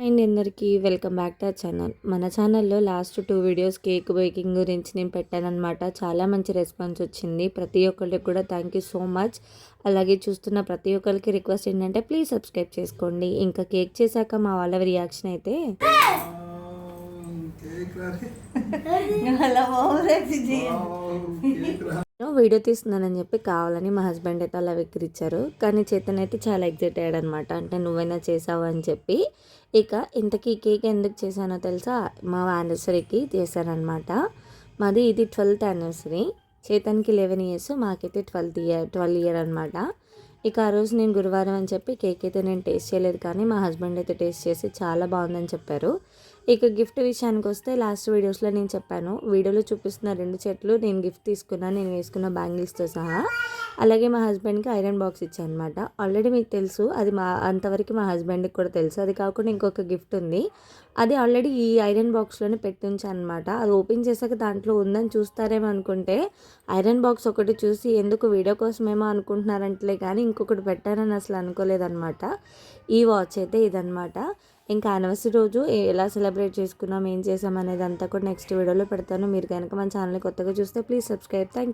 And అందరికీ welcome back to our channel. మన ఛానల్లో లాస్ట్ 2 వీడియోస్ కేక్ బేకింగ్ గురించి నేను పెట్టానన్నమాట. చాలా మంచి రెస్పాన్స్ వచ్చింది. ప్రతి ఒక్కరికి కూడా థ్యాంక్ యూ సో మచ్. అలాగే చూస్తున్న ప్రతి ఒక్కరికి రిక్వెస్ట్ ఏంటంటే ప్లీజ్ సబ్స్క్రైబ్ చేసుకోండి. ఇంకా కేక్ చేశాక మా వాళ్ళ రియాక్షన్ అయితే వీడియో తీస్తున్నానని చెప్పి కావాలని మా హస్బెండ్ అయితే అలా వెక్కిరిచ్చారు. కానీ చేతన్ అయితే చాలా ఎగ్జైట్ అయ్యాడు అనమాట. అంటే నువ్వైనా చేసావు అని చెప్పి. ఇక ఇంతకీ కేక్ ఎందుకు చేశానో తెలుసా? మా యానివర్సరీకి చేశానమాట. మాది ఇది 12th యానివర్సరీ. చేతన్కి 11 years, మాకైతే 12 year అనమాట. ఇక ఆ రోజు నేను గురువారం అని చెప్పి కేక్ అయితే నేను టేస్ట్ చేయలేదు, కానీ మా హస్బెండ్ అయితే టేస్ట్ చేసి చాలా బాగుందని చెప్పారు. ఇక గిఫ్ట్ విషయానికి వస్తే లాస్ట్ వీడియోస్లో నేను చెప్పాను, వీడియోలో చూపిస్తున్న 2 చెట్లు నేను గిఫ్ట్ తీసుకున్నాను, నేను వేసుకున్న బ్యాంగిల్స్తో సహా. అలాగే మా హస్బెండ్కి ఐరన్ బాక్స్ ఇచ్చాను అనమాట. ఆల్రెడీ మీకు తెలుసు, అది అంతవరకు మా హస్బెండ్కి కూడా తెలుసు. అది కాకుండా ఇంకొక గిఫ్ట్ ఉంది, అది ఆల్రెడీ ఈ ఐరన్ బాక్స్లోనే పెట్టించాను అనమాట. అది ఓపెన్ చేశాక దాంట్లో ఉందని చూస్తారేమో అనుకుంటే ఐరన్ బాక్స్ ఒకటి చూసి ఎందుకు వీడియో కోసమేమో అనుకుంటున్నారంటలే, కానీ ఇంకొకటి పెట్టానని అసలు అనుకోలేదన్నమాట. ఈ వాచ్ అయితే ఇదనమాట. ఇంకా యానివర్సరీ రోజు ఎలా సెలబ్రేట్ చేసుకున్నాం, ఏం చేసాం అనేది అంతా కూడా నెక్స్ట్ వీడియోలో పెడతాను. మీరు కనుక మన ఛానల్ని కొత్తగా చూస్తే ప్లీజ్ సబ్స్క్రైబ్. Thank you.